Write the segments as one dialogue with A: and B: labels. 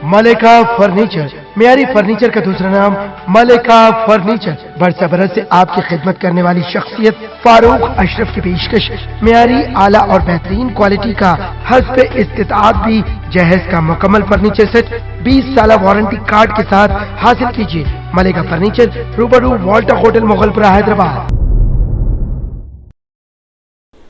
A: मलिका furniture, मियारी furniture का दूसरा नाम मलिका फर्नीचर। बरस बरस से आपकी खिदमत करने वाली शख्सियत फारूक अशरफ की पेशकश मियारी आला और बेहतरीन क्वालिटी का हस्ब इस्तिताअत भी जहेज का मुकम्मल फर्नीचर सेट 20 साल वारंटी कार्ड के साथ हासिल कीजिए। मलिका फर्नीचर, रूबरू वॉल्टर होटल, मुगलपुरा, हैदराबाद।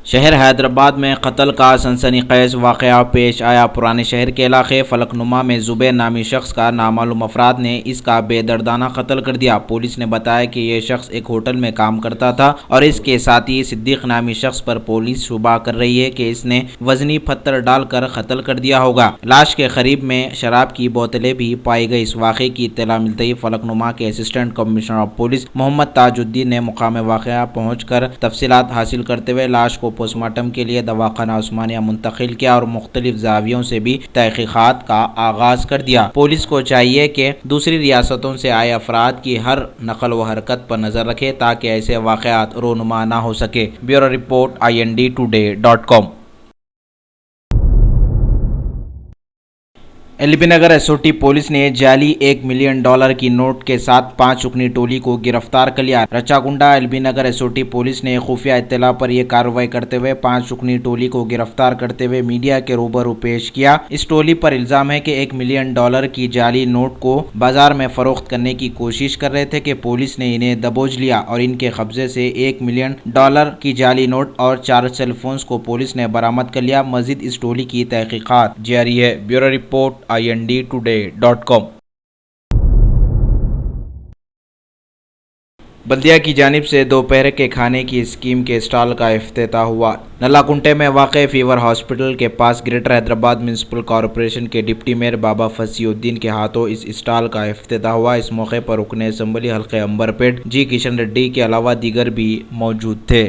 B: शहर हैदराबाद में कत्ल का सनसनीखेज वाक़या पेश आया। पुराने शहर के इलाके फलकनुमा में जुबैर नामी शख्स का नामालूम अफराद ने इसका बेदर्दाना कत्ल कर दिया। पुलिस ने बताया कि यह शख्स एक होटल में काम करता था और इसके साथी सिद्दीक नामी शख्स पर पुलिस शुबा कर रही है कि इसने वजनी पत्थर डालकर कत्ल कर दिया होगा। लाश के करीब में शराब की बोतलें भी पाई गई। इस वाक़े की इत्तला मिलते ही फलकनुमा के assistant commissioner of police Mohammed Tajuddin ने मुकाम वाक़या पहुँचकर तफसीलात हासिल करते हुए लाश को पोस्टमार्टम के लिए दवाखाना उस्मानिया मुंतकिल किया और मुख्तलिफ जावियों से भी तहकीकात का आगाज कर दिया। पुलिस को चाहिए कि दूसरी रियासतों से आए अफराद की हर नकल व हरकत पर नजर रखे ताकि ऐसे वाक़यात रोनुमा न हो सके। Bureau report INDtoday.com। एलबी नगर एसओटी पुलिस ने जाली $1 मिलियन की नोट के साथ 5 रुकनी टोली को गिरफ्तार कर लिया। रचागुंडा एलबी नगर एसओटी पुलिस ने खुफिया इत्तला पर यह कार्रवाई करते हुए 5 रुकनी टोली को गिरफ्तार करते हुए मीडिया के रूबरू पेश किया। इस टोली पर इल्जाम है कि $1 मिलियन की जाली नोट को बाजार में फरोख्त करने की कोशिश कर रहे थे कि पुलिस ने इन्हें दबोच लिया और इनके कब्जे से $1 मिलियन की जाली नोट और 4 सेलफोन्स को पुलिस ने बरामद कर लिया। मजीद इस टोली की तहकीकात जारी है। Bureau report INDtoday.com। बल्दिया की जानिब से दोपहर के खाने की स्कीम के स्टॉल का इफ्तिताह हुआ। नलाकुंटे में वाक़े फीवर हॉस्पिटल के पास ग्रेटर हैदराबाद म्यूनसिपल कॉरपोरेशन के डिप्टी मेयर बाबा फसीउद्दीन के हाथों इस स्टॉल का इफ्तिताह हुआ। इस मौके पर रुकने असम्बली हल्के अंबरपेट जी किशन रेड्डी के अलावा दीगर भी मौजूद थे।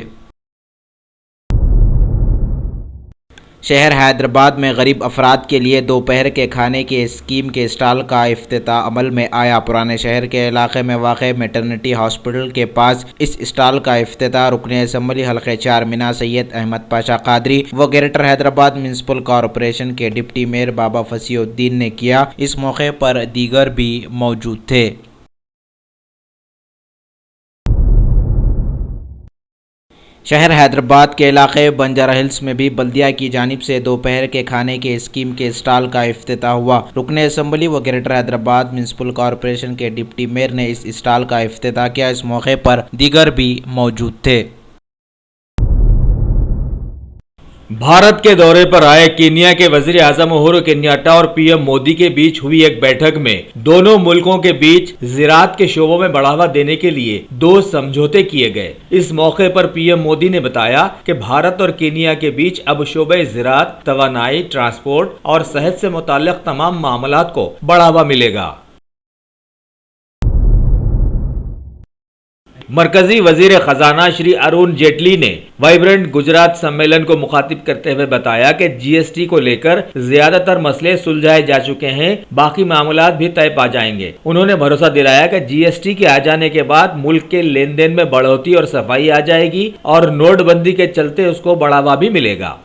B: शहर हैदराबाद में गरीब अफराद के लिए दोपहर के खाने की स्कीम के स्टॉल का इफ्तिताह अमल में आया। पुराने शहर के इलाके में वाक़े मैटरनिटी हॉस्पिटल के पास इस स्टॉल का इफ्तिताह रुकने असम्बली हल्के 4 मीना सैयद अहमद पाशा कादरी व ग्रेटर हैदराबाद म्यूनसिपल कॉरपोरेशन के डिप्टी मेयर बाबा फसीउद्दीन ने किया। इस मौके पर दीगर भी मौजूद थे। शहर हैदराबाद के इलाके बंजारा हिल्स में भी बल्दिया की जानिब से दोपहर के खाने के स्कीम के स्टॉल का इफ्तिताह हुआ। रुकने असम्बली व ग्रेटर हैदराबाद म्यूनसिपल कॉरपोरेशन के डिप्टी मेयर ने इस स्टॉल का इफ्तिताह किया। इस मौके पर दीगर भी मौजूद थे।
C: भारत के दौरे पर आए कीनिया के वजीर आजम उहुरु केन्याटा और पीएम मोदी के बीच हुई एक बैठक में दोनों मुल्कों के बीच ज़राअत के शोबों में बढ़ावा देने के लिए 2 समझौते किए गए। इस मौके पर पीएम मोदी ने बताया कि भारत और केन्या के बीच अब शोबे ज़राअत, तवानाई, ट्रांसपोर्ट और सेहत से मुताल्लिक तमाम मामलात को बढ़ावा मिलेगा। मरकजी वजीर खजाना श्री अरुण जेटली ने वाइब्रेंट गुजरात सम्मेलन को मुखातिब करते हुए बताया कि जीएसटी को लेकर ज्यादातर मसले सुलझाए जा चुके हैं, बाकी मामलात भी तय पा जाएंगे। उन्होंने भरोसा दिलाया कि जीएसटी के आ जाने के बाद मुल्क के लेन देन में बढ़ोतरी और सफाई आ जाएगी और नोटबंदी के चलते उसको बढ़ावा भी मिलेगा।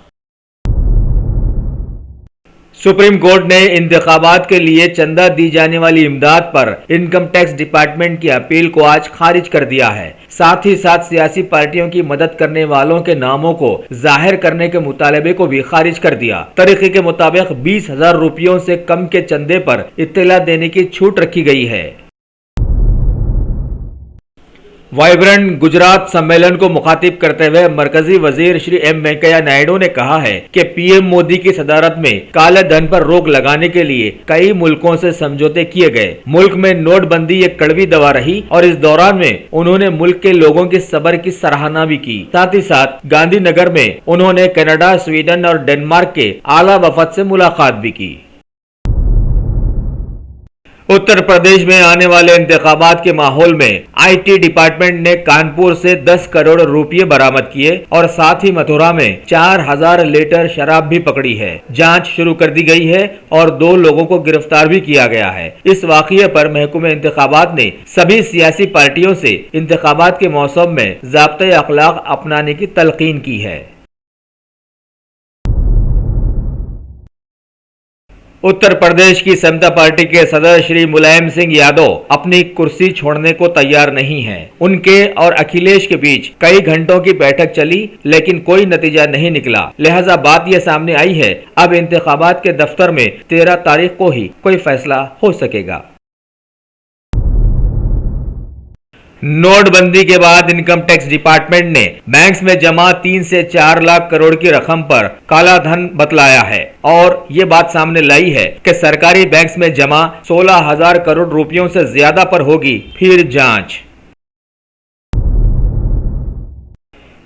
C: सुप्रीम कोर्ट ने इंतखाबात के लिए चंदा दी जाने वाली इमदाद पर इनकम टैक्स डिपार्टमेंट की अपील को आज खारिज कर दिया है। साथ ही साथ सियासी पार्टियों की मदद करने वालों के नामों को जाहिर करने के मुतालबे को भी खारिज कर दिया। तरीके के मुताबिक 20,000 रुपयों से कम के चंदे पर इत्तला देने की छूट रखी गई है। वाइब्रेंट गुजरात सम्मेलन को मुखातिब करते हुए मरकजी वजीर श्री एम वेंकैया नायडू ने कहा है कि पीएम मोदी की सदारत में काले धन पर रोक लगाने के लिए कई मुल्कों से समझौते किए गए। मुल्क में नोटबंदी एक कड़वी दवा रही और इस दौरान में उन्होंने मुल्क के लोगों की सब्र की सराहना भी की। साथ ही साथ गांधीनगर में उन्होंने कनाडा, स्वीडन और डेनमार्क के आला वफद से मुलाकात भी की। उत्तर प्रदेश में आने वाले इंतखाबात के माहौल में आईटी डिपार्टमेंट ने कानपुर से 10 करोड़ रुपए बरामद किए और साथ ही मथुरा में 4,000 लीटर शराब भी पकड़ी है। जांच शुरू कर दी गई है और 2 लोगों को गिरफ्तार भी किया गया है। इस वाक़ये पर महकूमे इंतखाबात ने सभी सियासी पार्टियों से इंतखाबात के मौसम में ज़ाब्ते अखलाक अपनाने की तलकीन की है। उत्तर प्रदेश की समता पार्टी के सदर श्री मुलायम सिंह यादव अपनी कुर्सी छोड़ने को तैयार नहीं हैं। उनके और अखिलेश के बीच कई घंटों की बैठक चली, लेकिन कोई नतीजा नहीं निकला। लिहाजा बात यह सामने आई है, अब इंतखाबात के दफ्तर में 13 तारीख को ही कोई फैसला हो सकेगा। नोटबंदी के बाद इनकम टैक्स डिपार्टमेंट ने बैंक्स में जमा 3 से 4 लाख करोड़ की रकम पर काला धन बतलाया है और ये बात सामने लाई है कि सरकारी बैंक्स में जमा 16,000 करोड़ रुपयों से ज्यादा पर होगी फिर जांच।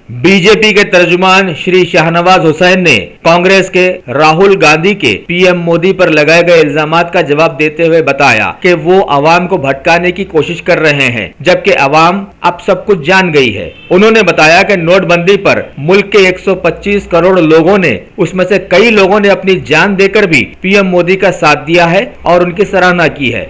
C: बीजेपी के तर्जुमान श्री शाहनवाज हुसैन ने कांग्रेस के राहुल गांधी के पीएम मोदी पर लगाए गए इल्जामात का जवाब देते हुए बताया कि वो अवाम को भटकाने की कोशिश कर रहे हैं, जबकि अवाम अब सब कुछ जान गई है। उन्होंने बताया कि नोटबंदी पर मुल्क के 125 करोड़ लोगों ने, उसमें से कई लोगों ने अपनी जान देकर भी पीएम मोदी का साथ दिया है और उनकी सराहना की है।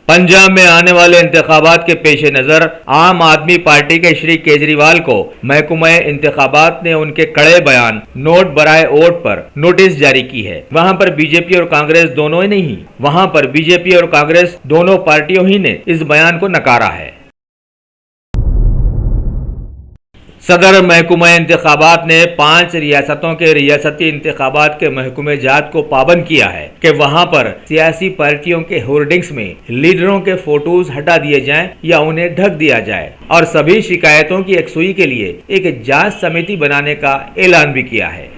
C: पंजाब में आने वाले इंतखाबात के पेश नजर आम आदमी पार्टी के श्री केजरीवाल को महकमा इंतखाबात ने उनके कड़े बयान नोट बराए वोट पर नोटिस जारी की है। वहां पर बीजेपी और कांग्रेस दोनों ही नहीं, वहां पर बीजेपी और कांग्रेस दोनों पार्टियों ही ने इस बयान को नकारा है। सदर महकमा इंतखाबात ने 5 रियासतों के रियासती इंतखाबात के महकमे जात को पाबंद किया है कि वहां पर सियासी पार्टियों के होर्डिंग्स में लीडरों के फोटोज हटा दिए जाएं या उन्हें ढक दिया जाए और सभी शिकायतों की यकसुई के लिए एक जांच समिति बनाने का ऐलान भी किया है।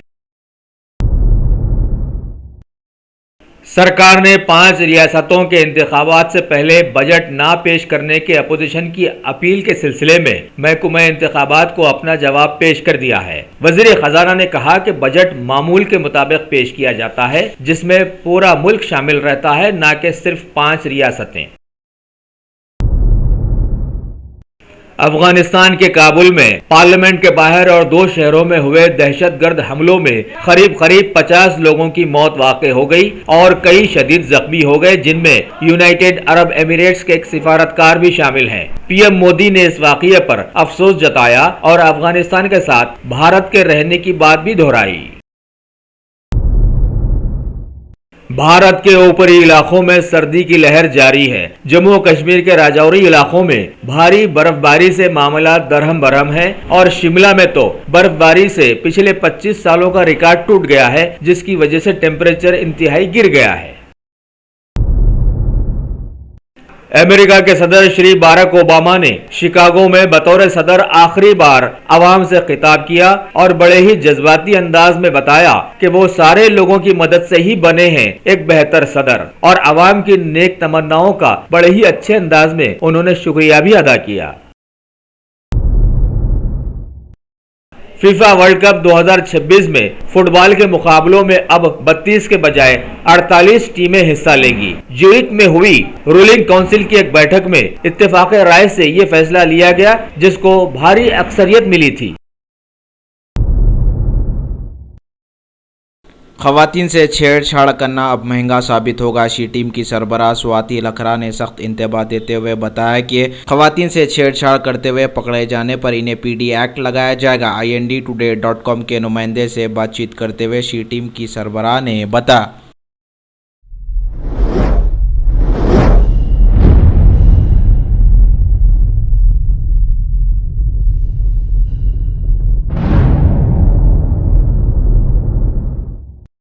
C: सरकार ने 5 रियासतों के इंतखाबात से पहले बजट ना पेश करने के अपोजिशन की अपील के सिलसिले में महकमा इंतखाबात को अपना जवाब पेश कर दिया है। वजीर खजाना ने कहा कि बजट मामूल के मुताबिक पेश किया जाता है, जिसमें पूरा मुल्क शामिल रहता है, न कि सिर्फ 5 रियासतें। अफगानिस्तान के काबुल में पार्लियामेंट के बाहर और 2 शहरों में हुए दहशतगर्द हमलों में करीब 50 लोगों की मौत वाक़ई हो गई और कई शदीद जख्मी हो गए, जिनमें यूनाइटेड अरब एमिरेट्स के एक सिफारतकार भी शामिल हैं। पीएम मोदी ने इस वाक़ये पर अफसोस जताया और अफगानिस्तान के साथ भारत के रहने की बात भी दोहराई। भारत के ऊपरी इलाकों में सर्दी की लहर जारी है। जम्मू कश्मीर के राजौरी इलाकों में भारी बर्फबारी से मामला दरहम बरहम है और शिमला में तो बर्फबारी से पिछले 25 सालों का रिकॉर्ड टूट गया है, जिसकी वजह से टेम्परेचर इंतहाई गिर गया है। अमेरिका के सदर श्री बाराक ओबामा ने शिकागो में बतौर सदर आखिरी बार अवाम से खिताब किया और बड़े ही जज्बाती अंदाज में बताया कि वो सारे लोगों की मदद से ही बने हैं एक बेहतर सदर, और अवाम की नेक तमन्नाओं का बड़े ही अच्छे अंदाज में उन्होंने शुक्रिया भी अदा किया। फीफा वर्ल्ड कप 2026 में फुटबॉल के मुकाबलों में अब 32 के बजाय 48 टीमें हिस्सा लेंगी। ज्यूरिख में हुई रूलिंग काउंसिल की एक बैठक में इत्तेफाक राय से ये फैसला लिया गया, जिसको भारी अक्सरियत मिली थी।
B: खवातीन से छेड़छाड़ करना अब महंगा साबित होगा। शी टीम की सरबराह स्वाति लखरा ने सख्त इंतबाह देते हुए बताया कि खवातीन से छेड़छाड़ करते हुए पकड़े जाने पर इन्हें पीडी एक्ट लगाया जाएगा। INDtoday.com के नुमाइंदे से बातचीत करते हुए शी टीम की सरबराह ने बताया